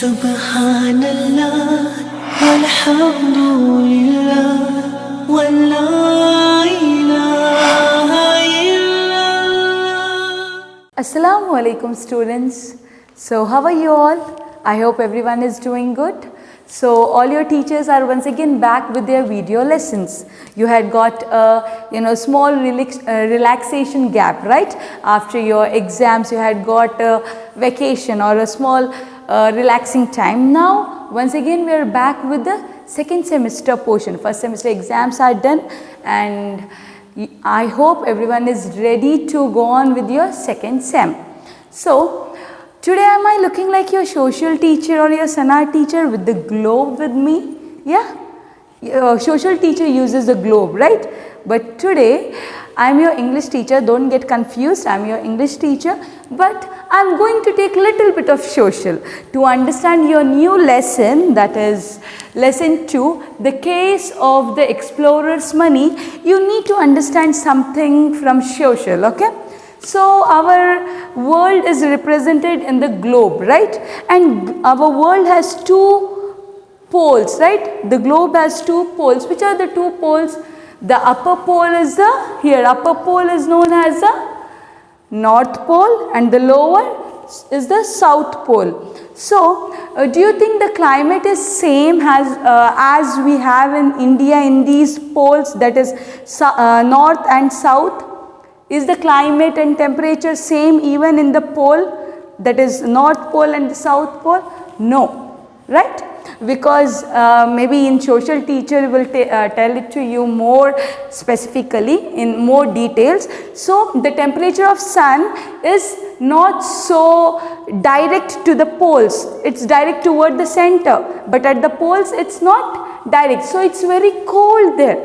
Subhanallah, walhamdulillah, wa la ilaha illallah. Assalamu alaikum students. So how are you all? I hope everyone is doing good. So all your teachers are once again back with their video lessons. You had got a small relaxation gap, right? After your exams you had got a vacation or a small relaxing time. Now once again we are back with the second semester portion. First semester exams are done and I hope everyone is ready to go on with your second sem. So today am I looking like your social teacher or your Sana teacher with the globe with me? Yeah? Your social teacher uses the globe, right? But today I am your English teacher. Don't get confused. I am your English teacher. But I am going to take little bit of social to understand your new lesson, that is lesson 2, the case of the explorer's money. You need to understand something from social, okay? So our world is represented in the globe, right? And our world has two poles, right? The globe has two poles. Which are the two poles? The upper pole is upper pole is known as the North Pole and the lower is the South Pole. So do you think the climate is same as we have in India in these poles, that is North and South? Is the climate and temperature same even in the pole, that is North Pole and the South Pole? No, right? Because maybe in social teacher will tell it to you more specifically in more details. So the temperature of sun is not so direct to the poles, it's direct toward the center, but at the poles it's not direct, so it's very cold there.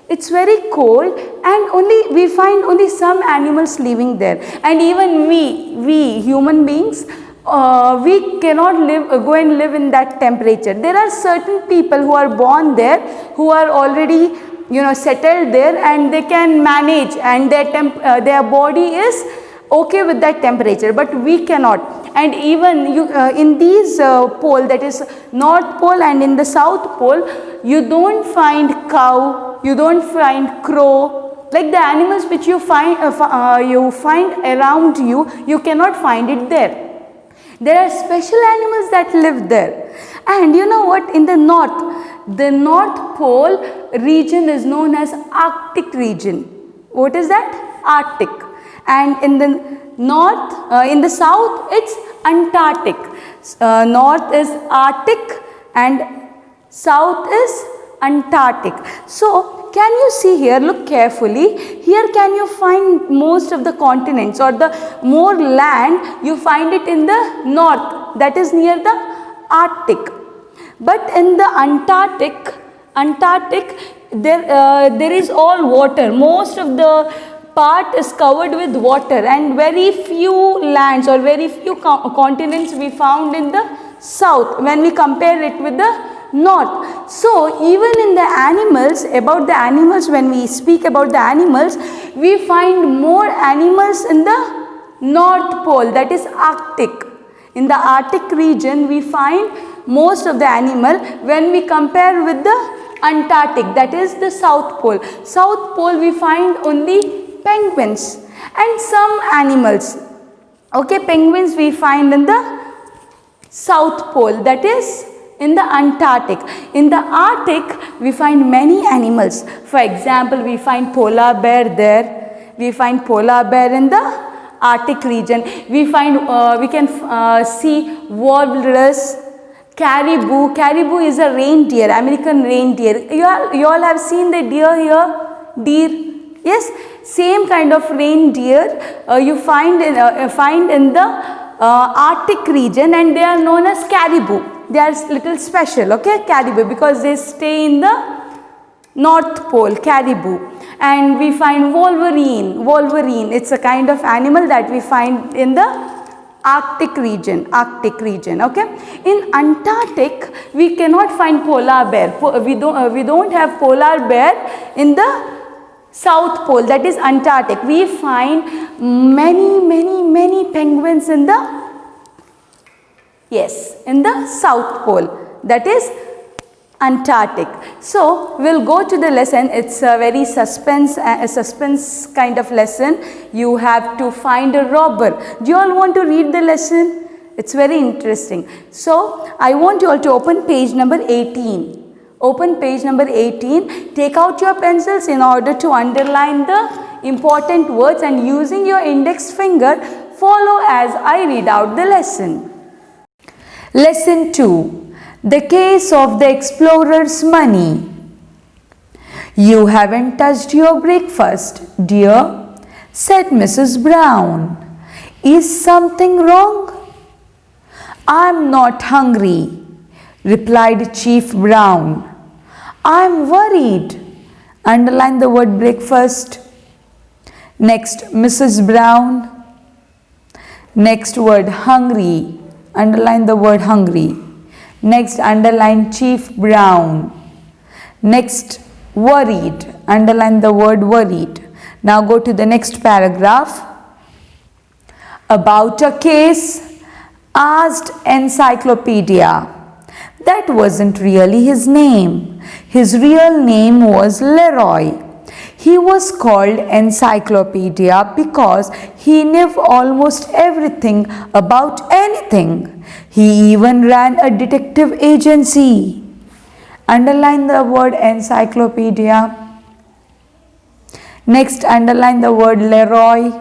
It's very cold and we find only some animals living there, and even we human beings, we cannot go and live in that temperature. There are certain people who are born there, who are already settled there, and they can manage, and their body is okay with that temperature, but we cannot. And even in these pole, that is North Pole and in the South Pole, you don't find cow, you don't find crow, like the animals which you find around you, you cannot find it there. There are special animals that live there. And you know what? In the North Pole region is known as Arctic region. What is that? Arctic. And in the South it's Antarctic. North is Arctic and South is Antarctic. So can you see here, look carefully, here can you find most of the continents or the more land, you find it in the north, that is near the Arctic. But in the Antarctic there is all water, most of the part is covered with water, and very few lands or very few continents we found in the south when we compare it with the north. So even in the animals, when we speak about the animals, we find more animals in the North Pole, that is Arctic. In the Arctic region we find most of the animal when we compare with the Antarctic, that is the South Pole. South Pole we find only penguins and some animals. Okay, penguins we find in the South Pole, that is in the Antarctic. In the Arctic we find many animals. For example, we find polar bear there. We find polar bear in the Arctic region. We can see walrus, caribou. Caribou is a reindeer, American reindeer. You all have seen the deer here? Deer. Yes, same kind of reindeer you find in the Arctic region, and they are known as caribou. They are little special, okay, caribou, because they stay in the North Pole, caribou. And we find wolverine, it's a kind of animal that we find in the Arctic region, okay. In Antarctic we cannot find polar bear. We don't have polar bear in the South Pole, that is Antarctic. We find many penguins in the Yes, in the South Pole, that is Antarctic. So we'll go to the lesson. It's a very suspense kind of lesson. You have to find a robber. Do you all want to read the lesson? It's very interesting. So I want you all to open page number 18. Open page number 18. Take out your pencils in order to underline the important words, and using your index finger, follow as I read out the lesson. Lesson 2. The case of the explorer's money. You haven't touched your breakfast, dear, said Mrs. Brown. Is something wrong? I'm not hungry, replied Chief Brown. I'm worried. Underline the word breakfast. Next, Mrs. Brown. Next word, hungry. Underline the word hungry. Next, underline Chief Brown. Next, worried. Underline the word worried. Now go to the next paragraph. About a case, asked Encyclopedia. That wasn't really his name. His real name was Leroy. He was called Encyclopedia because he knew almost everything about anything. He even ran a detective agency. Underline the word encyclopedia. Next, underline the word Leroy.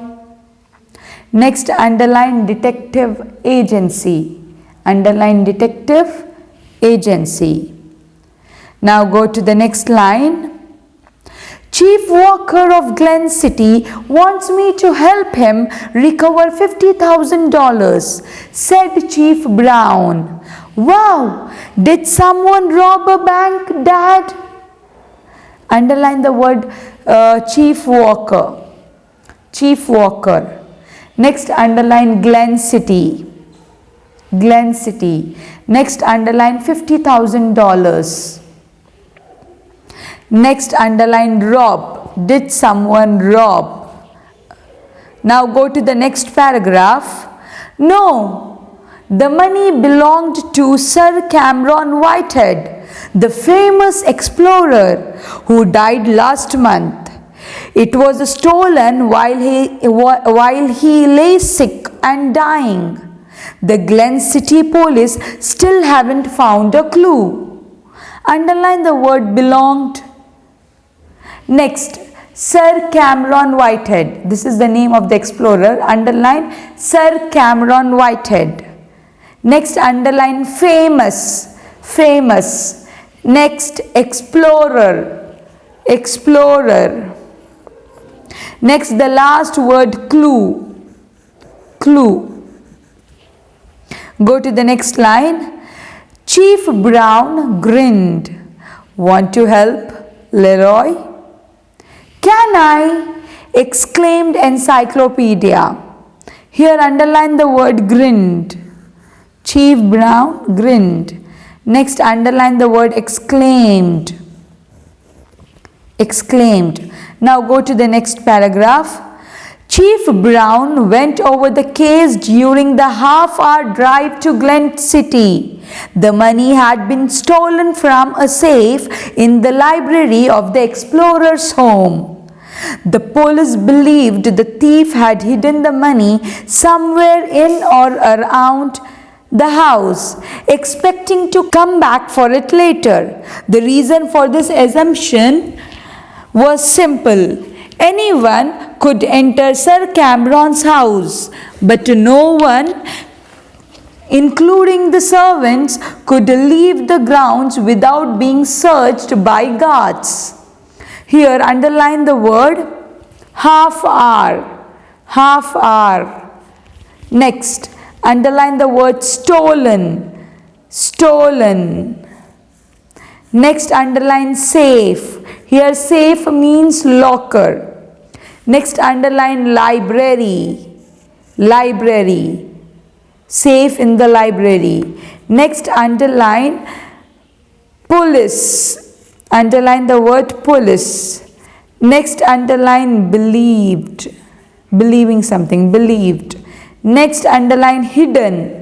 Next, underline detective agency. Underline detective agency. Now go to the next line. Chief Walker of Glen City wants me to help him recover $50,000, said Chief Brown. Wow, did someone rob a bank, Dad? Underline the word Chief Walker. Chief Walker. Next, underline Glen City. Glen City. Next, underline $50,000. Next, underline rob. Did someone rob? Now go to the next paragraph. No, the money belonged to Sir Cameron Whitehead, the famous explorer who died last month. It was stolen while he lay sick and dying. The Glen City police still haven't found a clue. Underline the word belonged. Next, Sir Cameron Whitehead. This is the name of the explorer. Underline Sir Cameron Whitehead. Next, underline famous. Famous. Next, explorer. Explorer. Next, the last word clue. Clue. Go to the next line. Chief Brown grinned. Want to help, Leroy? Can I? Exclaimed Encyclopedia. Here underline the word grinned. Chief Brown grinned. Next, underline the word exclaimed. Exclaimed. Now go to the next paragraph. Chief Brown went over the case during the half-hour drive to Glen City. The money had been stolen from a safe in the library of the explorer's home. The police believed the thief had hidden the money somewhere in or around the house, expecting to come back for it later. The reason for this assumption was simple. Anyone could enter Sir Cameron's house, but no one, including the servants, could leave the grounds without being searched by guards. Here underline the word half hour. Half hour. Next, underline the word stolen. Stolen. Next, underline safe. Here safe means locker. Next, underline library. Library. Safe in the library. Next, underline police. Underline the word police. Next, underline believed. Believing something. Believed. Next, underline hidden.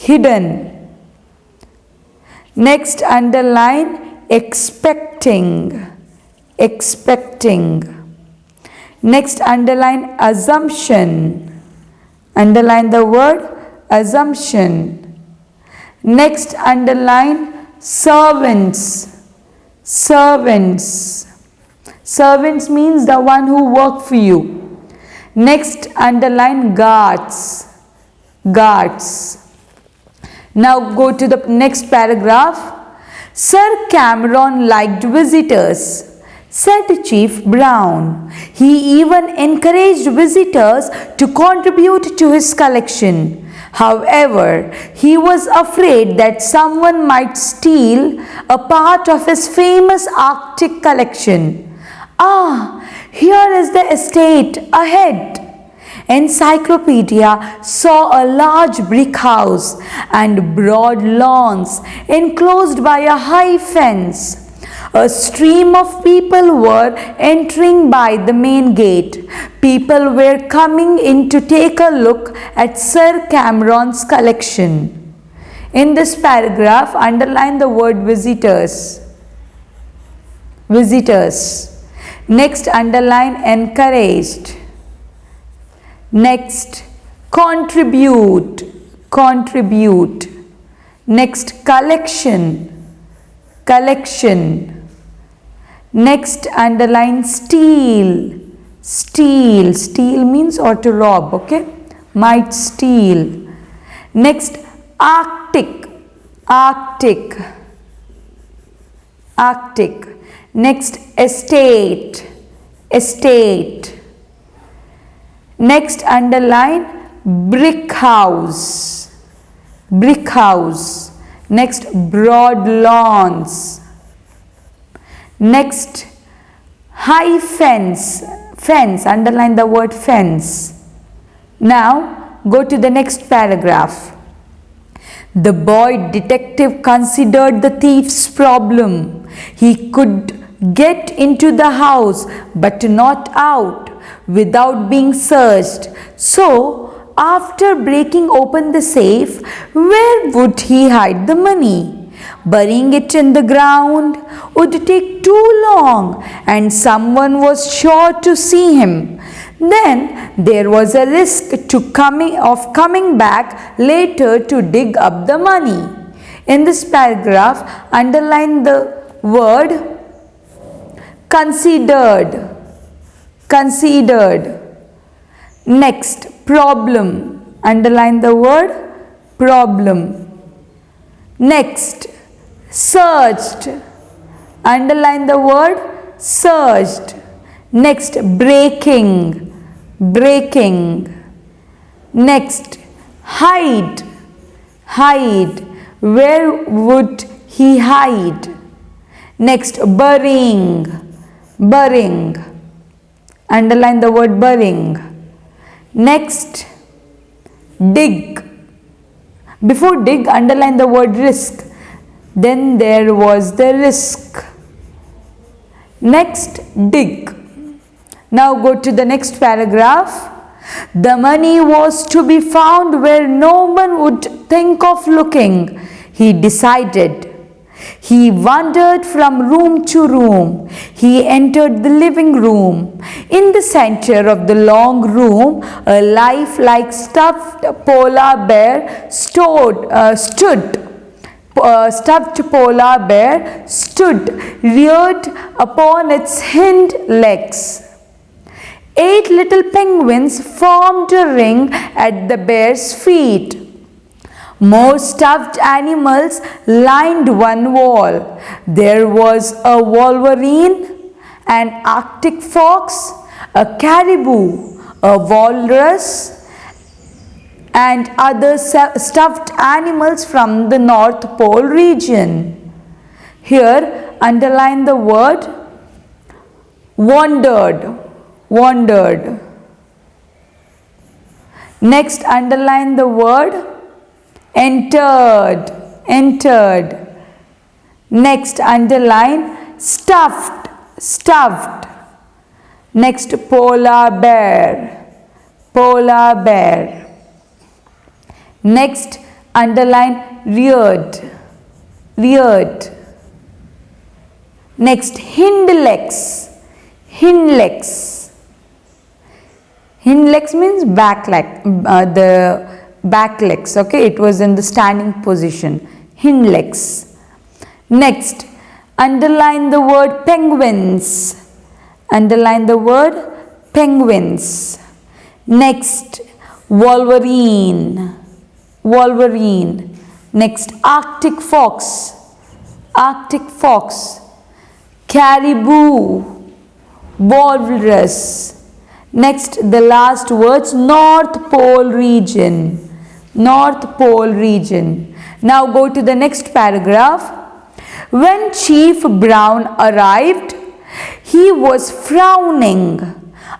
hidden. Next, underline expecting, expecting. Next, underline assumption. Underline the word assumption. Next, underline servants, servants. Servants means the one who work for you. Next, underline guards, guards. Now go to the next paragraph. Sir Cameron liked visitors, said Chief Brown. He even encouraged visitors to contribute to his collection. However, he was afraid that someone might steal a part of his famous Arctic collection. Ah, here is the estate ahead. Encyclopedia saw a large brick house and broad lawns enclosed by a high fence. A stream of people were entering by the main gate. People were coming in to take a look at Sir Cameron's collection. In this paragraph, underline the word visitors. Visitors. Next, underline encouraged. Next, contribute, contribute. Next, collection, collection. Next, underline steal, steal. Steal means or to rob, okay? Might steal. Next, Arctic, Arctic, Arctic. Next, estate, estate. Next, underline brick house, brick house. Next, broad lawns. Next, high fence, fence. Underline the word fence. Now, go to the next paragraph. The boy detective considered the thief's problem. He could get into the house but not out without being searched. So, after breaking open the safe, where would he hide the money? Burying it in the ground would take too long and someone was sure to see him. Then there was a risk of coming back later to dig up the money. In this paragraph, underline the word considered, considered. Next, problem. Underline the word problem. Next, searched. Underline the word searched. Next, breaking, breaking. Next, hide, hide. Where would he hide? Next, burying, burying. Underline the word burying. Next, dig. Before dig, underline the word risk. Then there was the risk. Next, dig. Now go to the next paragraph. The money was to be found where no one would think of looking, he decided. He wandered from room to room. He entered the living room. In the center of the long room, a lifelike stuffed polar bear stood. Stuffed polar bear stood reared upon its hind legs. 8 little penguins formed a ring at the bear's feet. More stuffed animals lined one wall. There was a wolverine, an Arctic fox, a caribou, a walrus, and other stuffed animals from the North Pole region. Here, underline the word wandered, wandered. Next, underline the word entered, entered. Next, underline stuffed, stuffed. Next, polar bear, polar bear. Next, underline reared, reared. Next, hind legs, hind legs. Hind legs means back leg, the back legs, okay, it was in the standing position, hind legs. Next, underline the word penguins, underline the word penguins. Next, wolverine, wolverine. Next, Arctic fox, Arctic fox. Caribou, walrus. Next, the last words, North Pole region, North Pole region. Now go to the next paragraph. When Chief Brown arrived, he was frowning.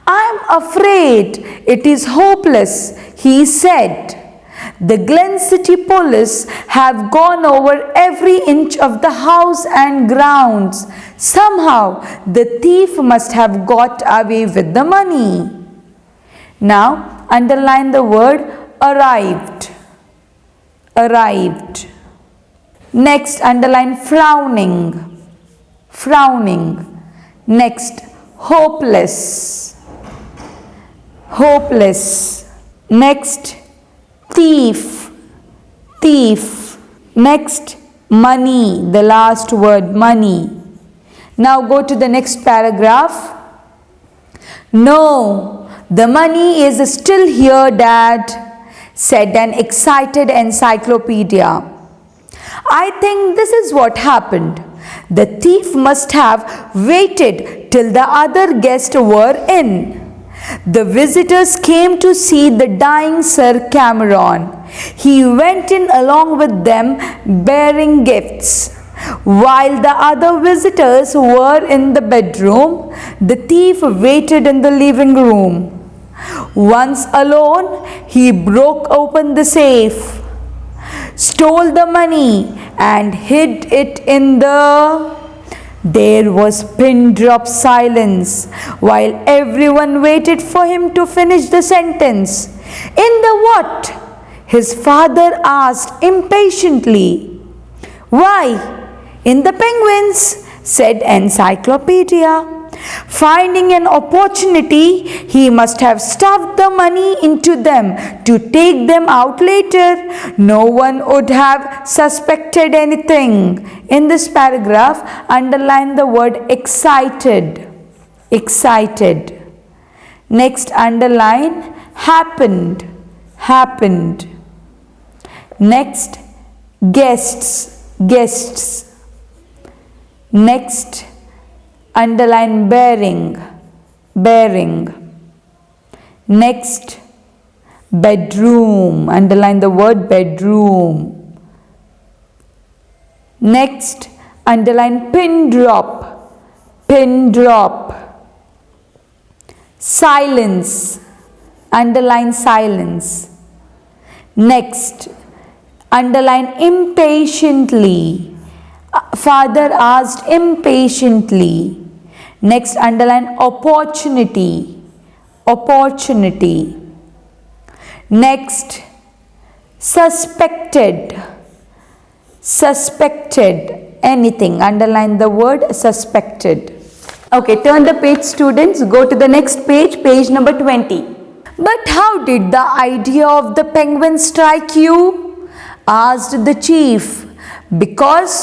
"I am afraid it is hopeless," he said. "The Glen City police have gone over every inch of the house and grounds. Somehow the thief must have got away with the money." Now underline the word arrived, arrived. Next, underline frowning, frowning. Next, hopeless, hopeless. Next, thief, thief. Next, money, the last word, money. Now go to the next paragraph. "No, the money is still here, Dad," said an excited encyclopedia. "I think this is what happened. The thief must have waited till the other guests were in. The visitors came to see the dying Sir Cameron. He went in along with them bearing gifts. While the other visitors were in the bedroom, the thief waited in the living room. Once alone, he broke open the safe, stole the money and hid it in the..." There was pin drop silence while everyone waited for him to finish the sentence. "In the what?" his father asked impatiently. "Why, in the penguins," said Encyclopedia. "Finding an opportunity, he must have stuffed the money into them to take them out later. No one would have suspected anything." In this paragraph, underline the word excited, excited. Next, underline happened, happened. Next, guests, guests. Next, underline bearing, bearing. Next, bedroom, underline the word bedroom. Next, underline pin drop, pin drop. Silence, underline silence. Next, underline impatiently. Father asked impatiently. Next, underline opportunity, opportunity. Next, suspected, suspected. Anything, underline the word suspected. Okay, turn the page, students. Go to the next page, page number 20. "But how did the idea of the penguin strike you?" asked the chief. "Because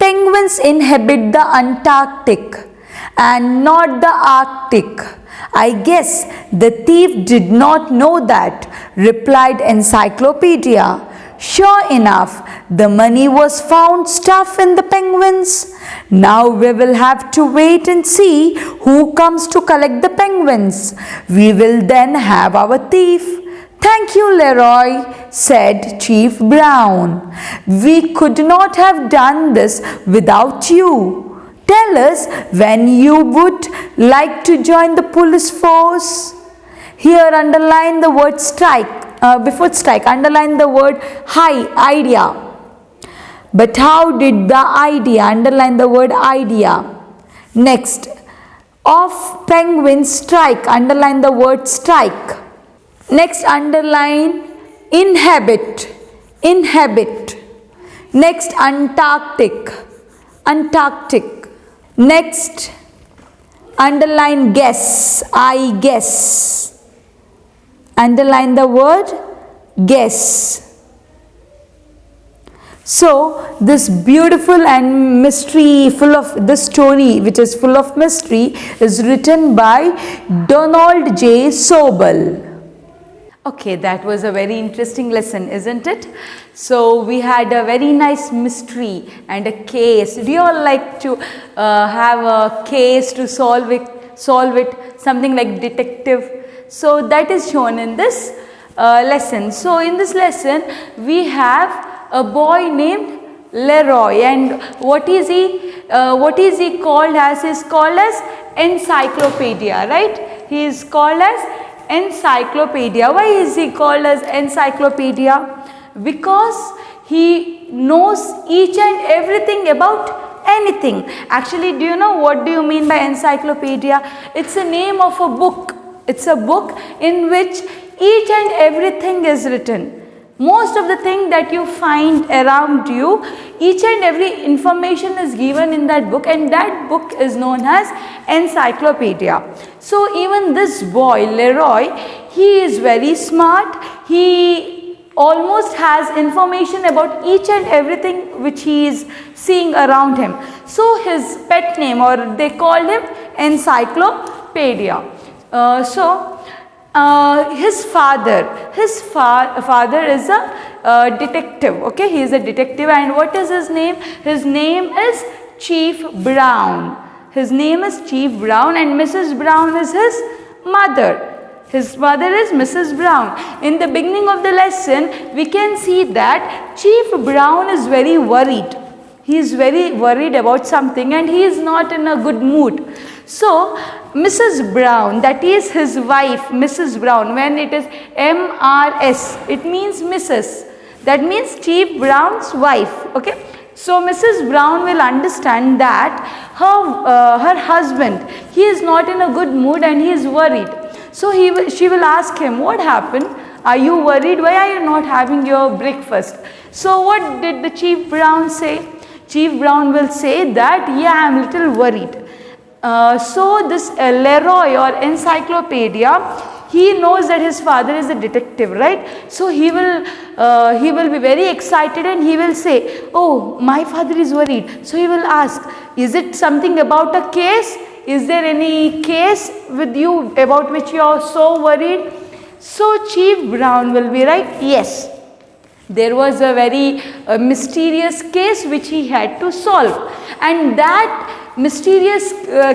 penguins inhabit the Antarctic and not the Arctic. I guess the thief did not know that," replied Encyclopedia. "Sure enough, the money was found stuffed in the penguins. Now we will have to wait and see who comes to collect the penguins. We will then have our thief." "Thank you, Leroy," said Chief Brown. "We could not have done this without you. Tell us when you would like to join the police force." Here underline the word strike. Before strike, underline the word idea. But how did the idea? Underline the word idea. Next, of penguin strike. Underline the word strike. Next, underline inhabit, inhabit. Next, Antarctic. Antarctic. Next, underline guess. I guess. Underline the word guess. So this beautiful and mystery, full of this story which is full of mystery, is written by Donald J. Sobel. Okay, that was a very interesting lesson, isn't it? So we had a very nice mystery and a case. Do you all like to have a case to solve it, something like detective? So that is shown in this lesson. So in this lesson we have a boy named Leroy, and what is he called as? He is called as encyclopedia, right? He is called as encyclopedia. Why is he called as encyclopedia? Because he knows each and everything about anything. Actually, do you know what do you mean by encyclopedia? It's a name of a book. It's a book in which each and everything is written. Most of the thing that you find around you, each and every information is given in that book, and that book is known as encyclopedia. So even this boy Leroy, he is very smart. He almost has information about each and everything which he is seeing around him. So his pet name, or they called him encyclopedia. His father is a detective. Okay, he is a detective, and what is his name? His name is Chief Brown. His name is Chief Brown, and Mrs. Brown is his mother. His mother is Mrs. Brown. In the beginning of the lesson, we can see that Chief Brown is very worried. He is very worried about something, and he is not in a good mood. So Mrs. Brown, that is his wife, Mrs. Brown, when it is M-R-S, it means Mrs. That means Chief Brown's wife. Okay. So Mrs. Brown will understand that her husband, he is not in a good mood and he is worried. So she will ask him, what happened? Are you worried? Why are you not having your breakfast? So what did the Chief Brown say? Chief Brown will say that, yeah, I am little worried. So this Leroy or encyclopedia, he knows that his father is a detective, right? So he will be very excited, and he will say, oh, my father is worried. So he will ask, is it something about a case? Is there any case with you about which you are so worried? So Chief Brown will be right, yes. There was a very mysterious case which he had to solve, and that mysterious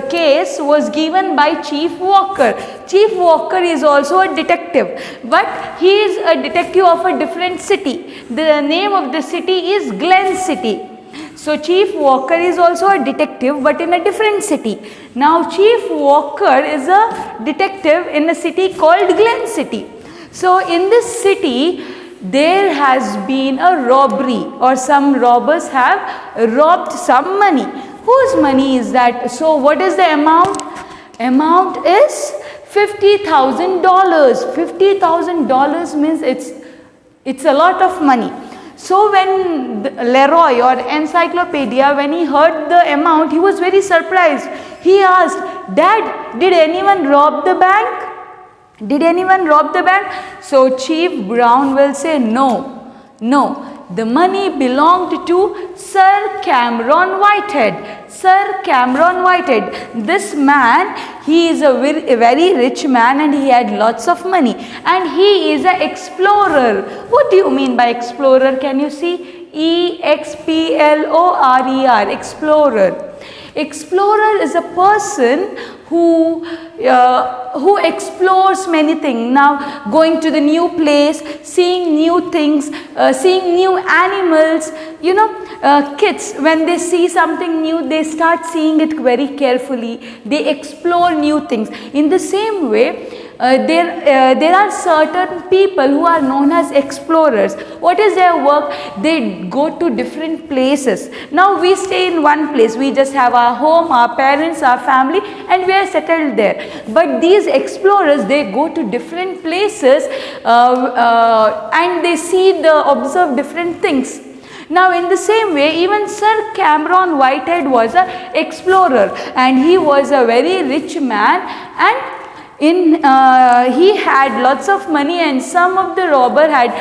case was given by Chief Walker. Chief Walker is also a detective, but he is a detective of a different city. The name of the city is Glen City. So Chief Walker is also a detective, but in a different city. Now Chief Walker is a detective in a city called Glen City. So in this city, there has been a robbery, or some robbers have robbed some money. Whose money is that? So what is the amount? Amount is $50,000. $50,000 means it's a lot of money. So when Leroy or encyclopedia, when he heard the amount, he was very surprised. He asked, Dad, did anyone rob the bank? Did anyone rob the bank? So Chief Brown will say, no. The money belonged to Sir Cameron Whitehead. Sir Cameron Whitehead. This man, he is a very rich man, and he had lots of money. And he is an explorer. What do you mean by explorer? Can you see? E-X-P-L-O-R-E-R. Explorer. Explorer is a person who explores many things. Now going to the new place, seeing new things, seeing new animals. You know, kids, when they see something new, they start seeing it very carefully. They explore new things. In the same way, there are certain people who are known as explorers. What is their work? They go to different places. Now we stay in one place, we just have our home, our parents, our family, and we are settled there. But these explorers, they go to different places and they observe different things. Now in the same way, even Sir Cameron Whitehead was an explorer, and he was a very rich man, and he had lots of money, and some of the robber had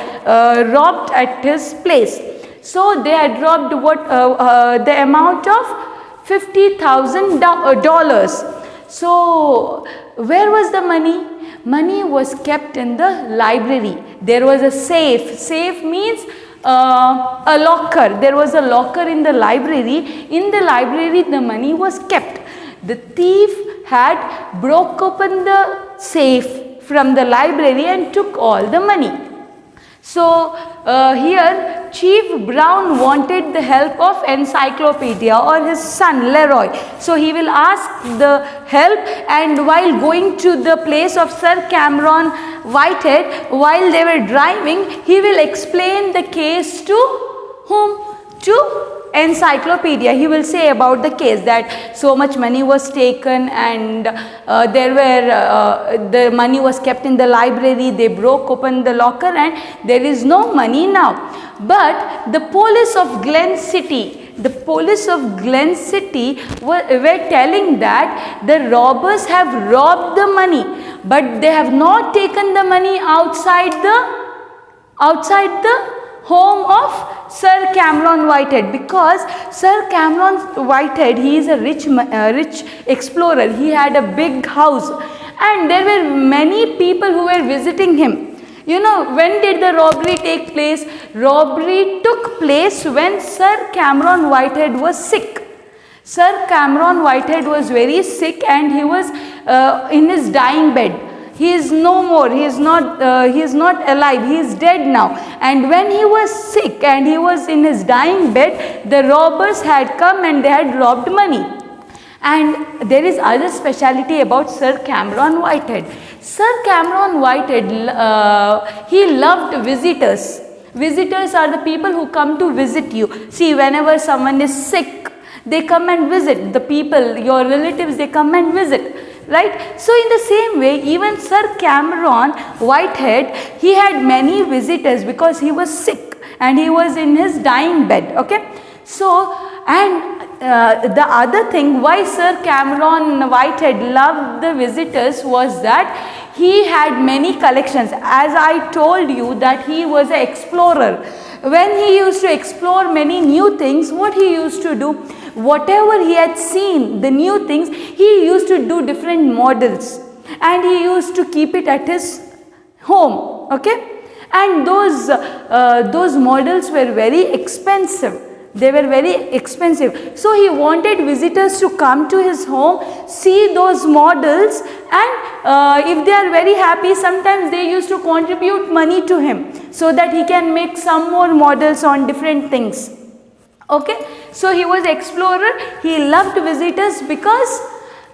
robbed at his place. So they had robbed the amount of $50,000. So where was the money? Money was kept in the library. There was a safe. Safe means a locker. There was a locker in the library. In the library the money was kept. The thief had broke open the safe from the library and took all the money. So here Chief Brown wanted the help of Encyclopedia or his son Leroy. So he will ask the help, and while going to the place of Sir Cameron Whitehead, while they were driving, he will explain the case to whom? To Encyclopedia. He will say about the case that so much money was taken, and the money was kept in the library. They broke open the locker and there is no money now. But the police of Glen City were telling that the robbers have robbed the money, but they have not taken the money outside the home of Sir Cameron Whitehead, because Sir Cameron Whitehead, he is a rich explorer. He had a big house, and there were many people who were visiting him. You know, when did the robbery take place? Robbery took place when Sir Cameron Whitehead was sick. Sir Cameron Whitehead was very sick, and he was in his dying bed. He is no more, he is not alive, he is dead now. And when he was sick and he was in his dying bed, the robbers had come and they had robbed money. And there is other speciality about Sir Cameron Whitehead. Sir Cameron Whitehead, he loved visitors. Visitors are the people who come to visit you. See, whenever someone is sick, they come and visit. The people, your relatives, they come and visit. Right? So in the same way, even Sir Cameron Whitehead, he had many visitors because he was sick and he was in his dying bed. Okay. So, and the other thing why Sir Cameron Whitehead loved the visitors was that he had many collections. As I told you that he was an explorer. When he used to explore many new things, what he used to do? Whatever he had seen, the new things, he used to do different models, and he used to keep it at his home. Okay, and those models were very expensive. They were very expensive. So he wanted visitors to come to his home, see those models, and if they are very happy, sometimes they used to contribute money to him so that he can make some more models on different things. Okay, so he was explorer. He loved visitors because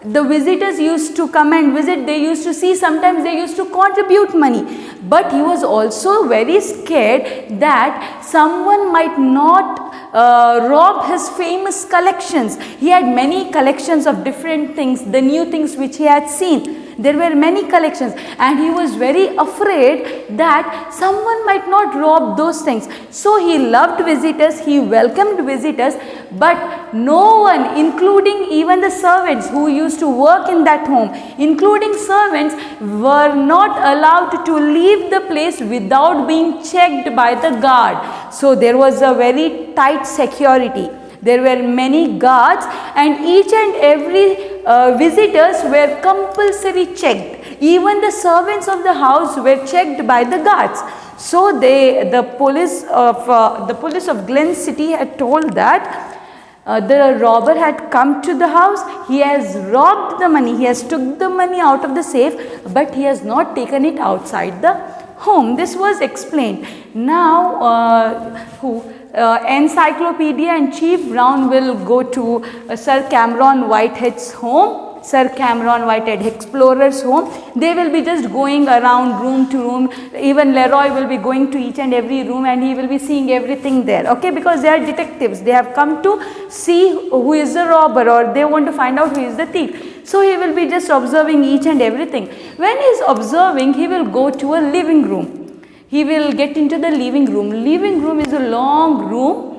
the visitors used to come and visit. They used to see, sometimes they used to contribute money. But he was also very scared that someone might not rob his famous collections. He had many collections of different things, the new things which he had seen. There were many collections, and he was very afraid that someone might not rob those things. So he loved visitors, he welcomed visitors, but no one, including even the servants who used to work in that home, including servants, were not allowed to leave the place without being checked by the guard. So there was a very tight security. There were many guards, and each and every visitors were compulsory checked. Even the servants of the house were checked by the guards. So the police of Glen City had told that the robber had come to the house. He has robbed the money. He has took the money out of the safe, but he has not taken it outside the home. This was explained. Now Encyclopedia and Chief Brown will go to Sir Cameron Whitehead's home, Sir Cameron Whitehead explorer's home. They will be just going around room to room. Even Leroy will be going to each and every room and he will be seeing everything there. Okay, because they are detectives. They have come to see who is the robber, or they want to find out who is the thief. So he will be just observing each and everything. When he is observing, he will go to a living room. He will get into the living room. Living room is a long room.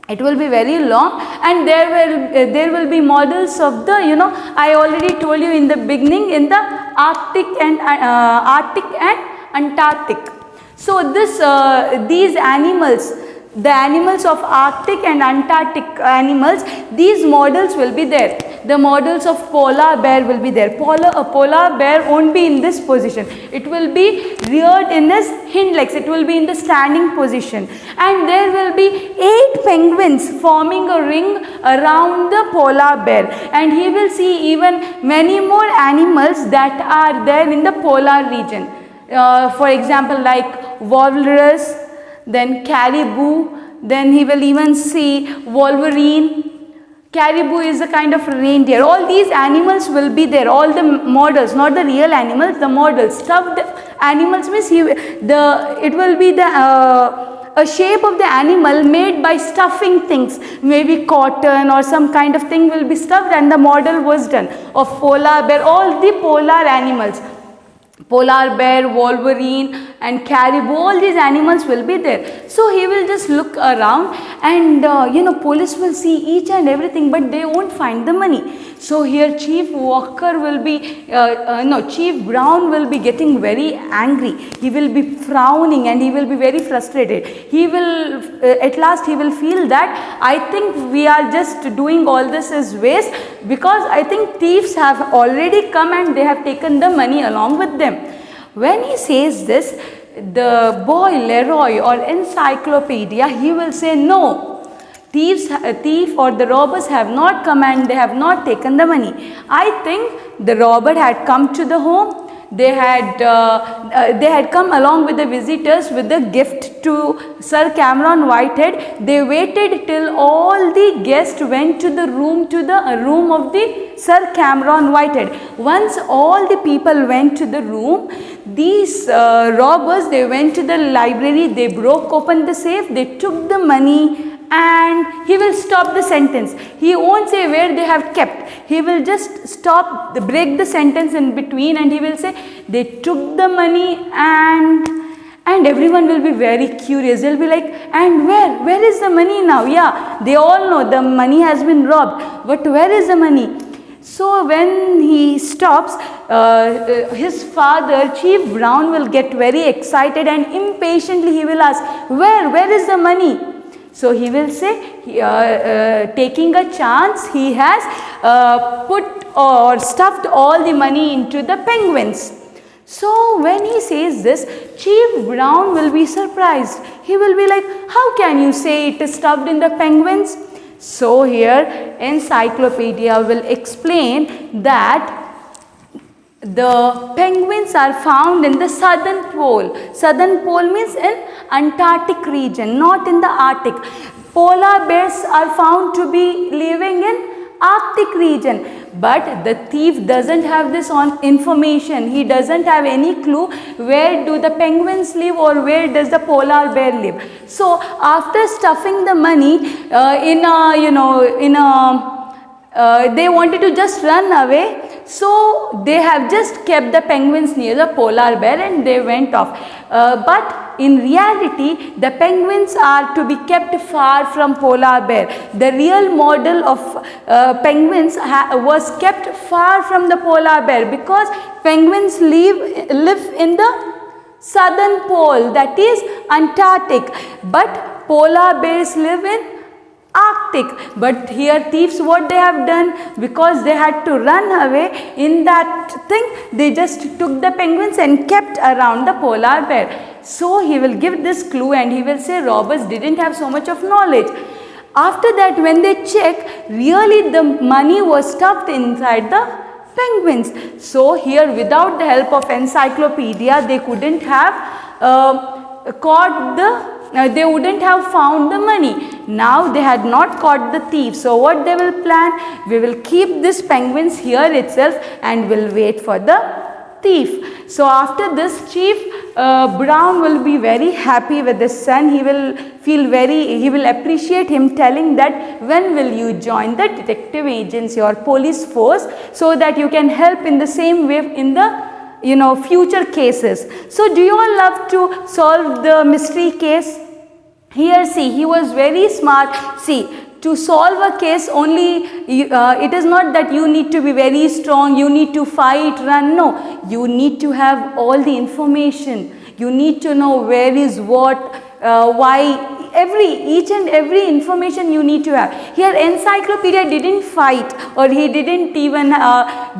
It will be very long, and there will be models of the, I already told you in the beginning, in the Arctic and Antarctic. So these animals, the animals of Arctic and Antarctic animals, these models will be there. The models of polar bear will be there. A polar bear won't be in this position. It will be reared in his hind legs. It will be in the standing position. And there will be 8 penguins forming a ring around the polar bear. And he will see even many more animals that are there in the polar region. For example, like walrus, then caribou, then he will even see wolverine. Caribou is a kind of reindeer. All these animals will be there. All the models, not the real animals, the models. Stuffed animals means it will be a shape of the animal made by stuffing things. Maybe cotton or some kind of thing will be stuffed, and the model was done of polar bear. All the polar animals, polar bear, wolverine and caribou, all these animals will be there. So he will just look around and police will see each and everything, but they won't find the money. So here Chief Brown will be getting very angry. He will be frowning and he will be very frustrated. He will at last he will feel that I think we are just doing all this as waste, because I think thieves have already come and they have taken the money along with them. When he says this, the boy Leroy or encyclopedia, he will say no, thief or the robbers have not come and they have not taken the money. I think the robber had come to the home. They had come along with the visitors with the gift to Sir Cameron Whitehead. They waited till all the guests went to the room of the Sir Cameron Whitehead. Once all the people went to the room, these robbers, they went to the library, they broke open the safe, they took the money, and he will stop the sentence. He won't say where they have kept. He will just break the sentence in between, and he will say they took the money, and everyone will be very curious. They'll be like, and where is the money now? Yeah, they all know the money has been robbed, but where is the money? So when he stops, his father, Chief Brown, will get very excited and impatiently he will ask, where is the money? So he will say, taking a chance, he has put or stuffed all the money into the penguins. So when he says this, Chief Brown will be surprised. He will be like, how can you say it is stuffed in the penguins? So here encyclopedia will explain that the penguins are found in the southern pole. Southern pole means in Antarctic region, not in the Arctic. Polar bears are found to be living in Arctic region. But the thief doesn't have this information. He doesn't have any clue where do the penguins live or where does the polar bear live. So after stuffing the money they wanted to just run away. So they have just kept the penguins near the polar bear and they went off. But in reality, the penguins are to be kept far from polar bear. The real model of penguins was kept far from the polar bear, because penguins live in the southern pole, that is Antarctic, but polar bears live in Arctic. But here thieves, what they have done, because they had to run away in that thing, they just took the penguins and kept around the polar bear. So he will give this clue and he will say robbers didn't have so much of knowledge. After that, when they check, really the money was stuffed inside the penguins. So here, without the help of encyclopedia, they couldn't have caught the they wouldn't have found the money. Now they had not caught the thief. So what they will plan? We will keep this penguins here itself and will wait for the thief. So after this, Chief Brown will be very happy with his son. He will he will appreciate him, telling that when will you join the detective agency or police force, so that you can help in the same way in the future cases. So do you all love to solve the mystery case? Here see, he was very smart. See, to solve a case only, it is not that you need to be very strong, you need to fight, run. No, you need to have all the information. You need to know where is what, why, each and every information you need to have. Here encyclopedia didn't fight, or he didn't even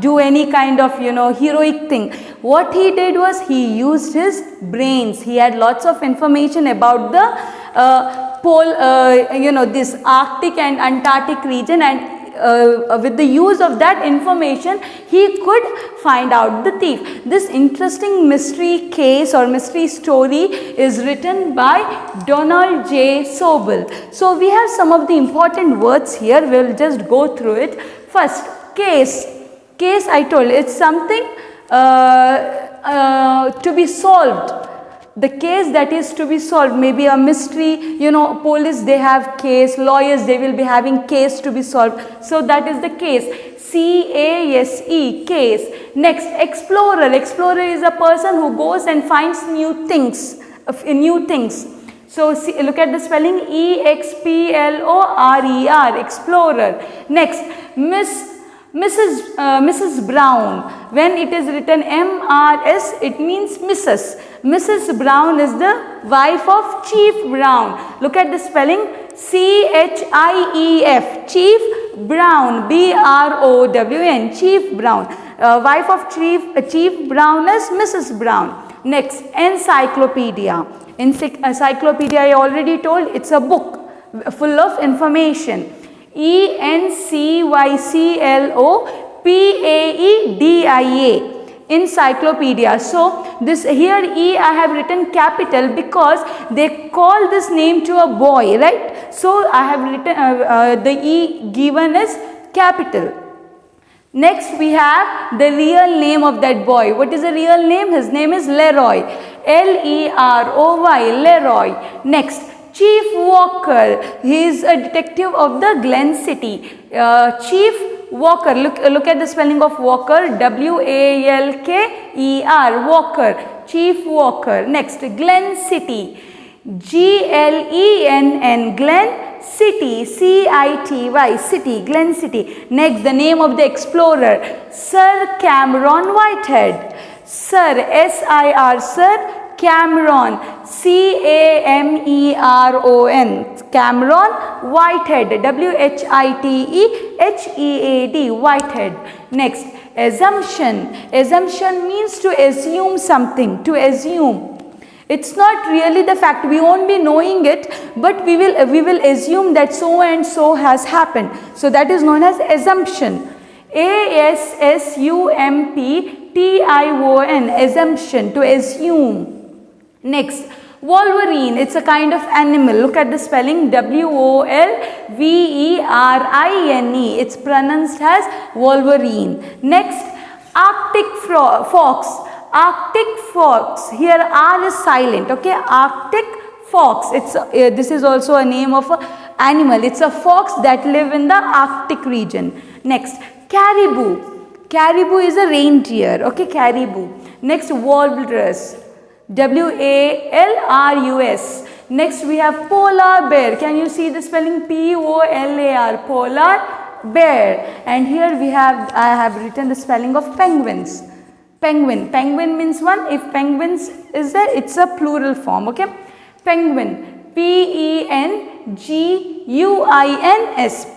do any kind of heroic thing. What he did was he used his brains. He had lots of information about the this Arctic and Antarctic region, and with the use of that information he could find out the thief. This interesting mystery case or mystery story is written by Donald J. Sobel. So we have some of the important words here. We will just go through it. First, case. Case, I told you, it's something to be solved. The case that is to be solved, maybe a mystery, police they have case, lawyers they will be having case to be solved. So that is the case. C-A-S-E, case. Next, explorer. Explorer is a person who goes and finds new things. So see, look at the spelling, E-X-P-L-O-R-E-R, explorer. Next, Mrs. Brown. When it is written M-R-S, it means Mrs. Mrs. Brown is the wife of Chief Brown. Look at the spelling, C-H-I-E-F, Chief Brown, B-R-O-W-N, Chief Brown. Wife of Chief Brown is Mrs. Brown. Next, encyclopedia. Encyclopedia, I already told, it's a book full of information. E-N-C-Y-C-L-O-P-A-E-D-I-A, encyclopedia. So this here E I have written capital because they call this name to a boy, right? So I have written the E given is capital. Next we have the real name of that boy. What is the real name? His name is Leroy, L-E-R-O-Y, Leroy. Next, Chief Walker. He is a detective of the Glen City. Chief Walker. Look at the spelling of Walker. W-A-L-K-E-R. Walker. Chief Walker. Next, Glen City. G-L-E-N-N. Glen City. C-I-T-Y. City. Glen City. Next, the name of the explorer. Sir Cameron Whitehead. Sir. S-I-R. Sir Cameron, C-A-M-E-R-O-N, Cameron Whitehead, W-H-I-T-E-H-E-A-D, Whitehead. Next, assumption. Assumption means to assume something, to assume. It's not really the fact, we won't be knowing it, but we will assume that so and so has happened. So that is known as assumption. A-S-S-U-M-P-T-I-O-N, assumption, to assume. Next, wolverine. It's a kind of animal. Look at the spelling, W-O-L-V-E-R-I-N-E. It's pronounced as wolverine. Next, Arctic fox. Arctic fox. Here R is silent. Okay, Arctic fox. It's this is also a name of an animal. It's a fox that live in the Arctic region. Next, caribou. Caribou is a reindeer. Okay, caribou. Next, walrus. W-A-L-R-U-S. Next we have polar bear. Can you see the spelling? P-O-L-A-R, polar bear. And here I have written the spelling of penguins. Penguin. Penguin means one. If penguins is there, it's a plural form. Okay. Penguin. P-E-N-G-U-I-N-S.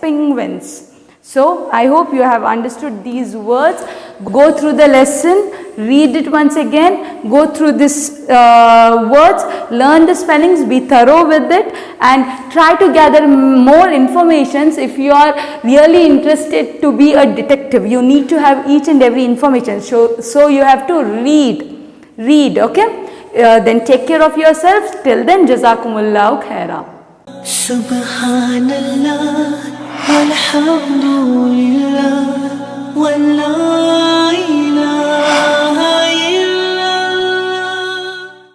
Penguins. So I hope you have understood these words. Go through the lesson, read it once again, go through this words, learn the spellings, be thorough with it, and try to gather more informations. If you are really interested to be a detective, you need to have each and every information. So you have to read, okay. Then take care of yourselves. Till then, Jazakumullahu khaira. Subhanallah, walhamdulillah, wallah.